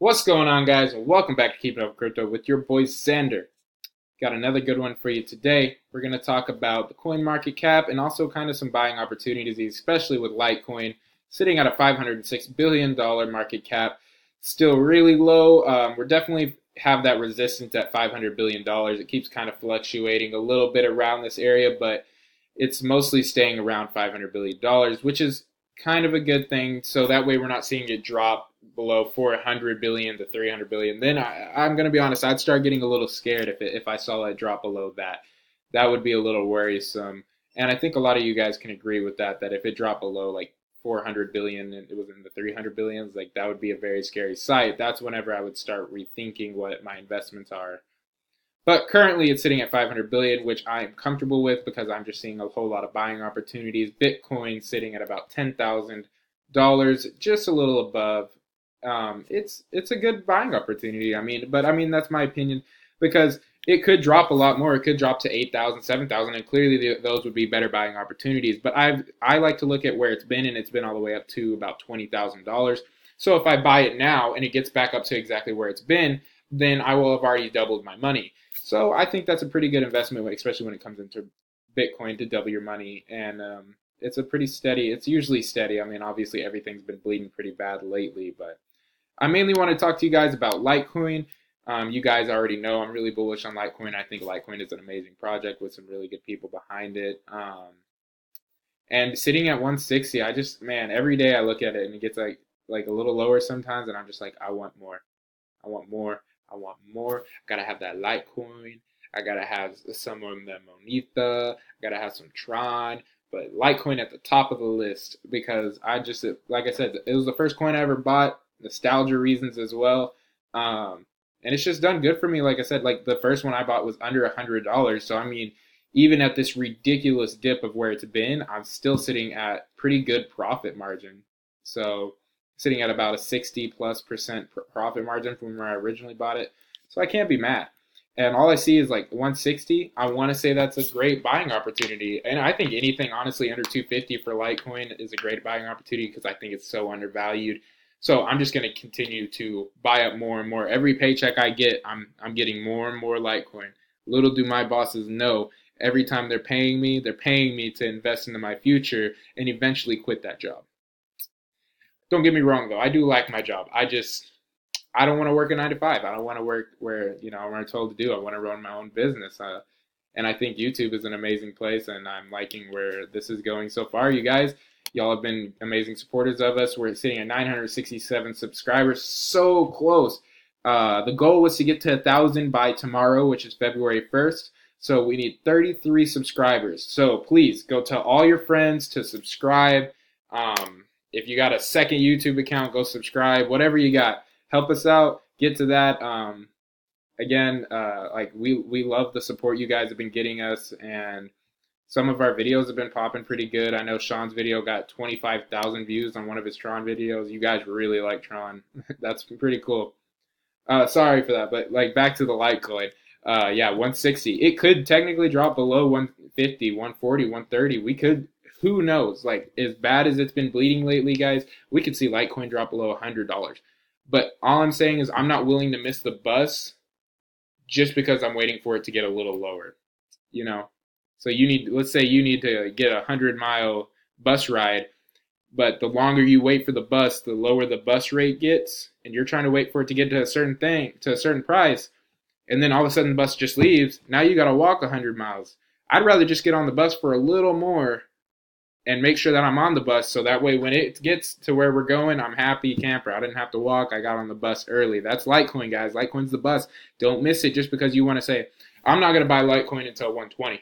What's going on, guys, and welcome back to Keeping Up with Crypto with your boy Sander. Got another good one for you today. We're going to talk about the coin market cap and also kind of some buying opportunities, especially with Litecoin sitting at a $506 billion market cap. Still really low. We're definitely have that resistance at $500 billion. It keeps kind of fluctuating a little bit around this area, but it's mostly staying around $500 billion, which is kind of a good thing. So that way we're not seeing it drop below 400 billion to 300 billion. Then I'm going to be honest, I'd start getting a little scared if I saw it drop below that. That would be a little worrisome. And I think a lot of you guys can agree with that if it dropped below like 400 billion and it was in the 300 billions, like that would be a very scary sight. That's whenever I would start rethinking what my investments are. But currently it's sitting at 500 billion, which I'm comfortable with because I'm just seeing a whole lot of buying opportunities. Bitcoin sitting at about $10,000, just a little above. It's a good buying opportunity. But that's my opinion because it could drop a lot more. It could drop to 8,000, 7,000, and clearly those would be better buying opportunities. But I like to look at where it's been, and it's been all the way up to about $20,000. So if I buy it now and it gets back up to exactly where it's been, then I will have already doubled my money. So I think that's a pretty good investment, especially when it comes into Bitcoin, to double your money. And it's a pretty steady. It's usually steady. Obviously everything's been bleeding pretty bad lately, but I mainly want to talk to you guys about Litecoin. You guys already know I'm really bullish on Litecoin. I think Litecoin is an amazing project with some really good people behind it. And sitting at 160, every day I look at it and it gets like a little lower sometimes, and I'm just like, I want more. I want more. I want more. I gotta have that Litecoin. I gotta have some of the Moneta. I gotta have some Tron. But Litecoin at the top of the list because like I said, it was the first coin I ever bought. Nostalgia reasons as well. And it's just done good for me. Like I said, like the first one I bought was under $100. So even at this ridiculous dip of where it's been, I'm still sitting at pretty good profit margin. So sitting at about a 60+% profit margin from where I originally bought it. So I can't be mad. And all I see is like 160. I want to say that's a great buying opportunity. And I think anything honestly under 250 for Litecoin is a great buying opportunity because I think it's so undervalued. So I'm just going to continue to buy up more and more. Every paycheck I get, I'm getting more and more Litecoin. Little do my bosses know, every time they're paying me to invest into my future and eventually quit that job. Don't get me wrong though, I do like my job. I don't want to work a 9 to 5. I don't want to work where I'm told to do. I want to run my own business. And I think YouTube is an amazing place, and I'm liking where this is going so far. You guys, y'all have been amazing supporters of us. We're sitting at 967 subscribers, so close. The goal was to get to 1,000 by tomorrow, which is February 1st. So we need 33 subscribers. So please go tell all your friends to subscribe. If you got a second YouTube account, go subscribe. Whatever you got, help us out. Get to that. Again, we love the support you guys have been getting us, and some of our videos have been popping pretty good. I know Sean's video got 25,000 views on one of his Tron videos. You guys really like Tron. That's pretty cool. Sorry for that, but like back to the Litecoin. 160. It could technically drop below 150, 140, 130. We could. Who knows? Like, as bad as it's been bleeding lately, guys, we could see Litecoin drop below $100. But all I'm saying is I'm not willing to miss the bus just because I'm waiting for it to get a little lower. So let's say you need to get a 100-mile bus ride, but the longer you wait for the bus, the lower the bus rate gets, and you're trying to wait for it to get to a certain price, and then all of a sudden the bus just leaves. Now you got to walk 100 miles. I'd rather just get on the bus for a little more and make sure that I'm on the bus, so that way when it gets to where we're going, I'm happy camper. I didn't have to walk. I got on the bus early. That's Litecoin, guys. Litecoin's the bus. Don't miss it just because you want to say, I'm not going to buy Litecoin until 120.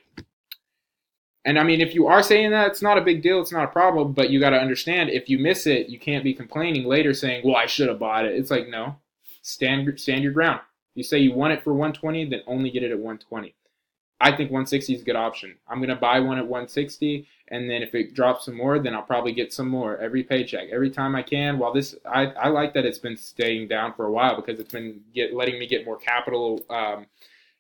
And if you are saying that, it's not a big deal. It's not a problem, but you got to understand, if you miss it, you can't be complaining later saying, well, I should have bought it. It's like, no, stand your ground. If you say you want it for 120, then only get it at 120. I think 160 is a good option. I'm going to buy one at 160, and then if it drops some more, then I'll probably get some more every paycheck, every time I can. While I like that it's been staying down for a while because it's been letting me get more capital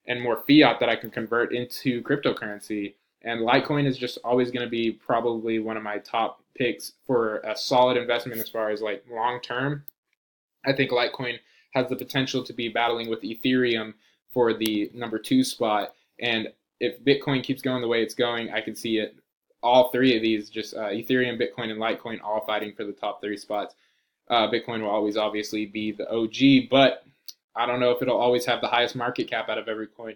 and more fiat that I can convert into cryptocurrency. And Litecoin is just always going to be probably one of my top picks for a solid investment as far as like long term. I think Litecoin has the potential to be battling with Ethereum for the #2 spot. And if Bitcoin keeps going the way it's going, I can see it, all three of these, just Ethereum, Bitcoin, and Litecoin, all fighting for the top 3 spots. Bitcoin will always obviously be the OG, but I don't know if it'll always have the highest market cap out of every coin.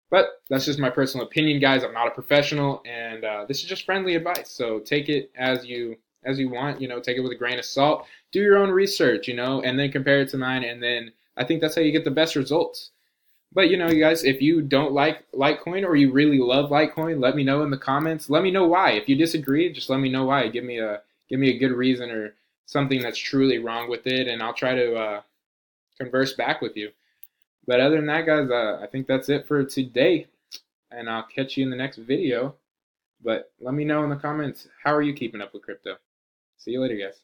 But that's just my personal opinion, guys. I'm not a professional, and this is just friendly advice. So take it as you want. Take it with a grain of salt. Do your own research, and then compare it to mine, and then I think that's how you get the best results. But you guys, if you don't like Litecoin or you really love Litecoin, let me know in the comments. Let me know why. If you disagree, just let me know why. Give me a good reason or something that's truly wrong with it, and I'll try to converse back with you. But other than that, guys, I think that's it for today, and I'll catch you in the next video. But let me know in the comments, how are you keeping up with crypto? See you later, guys.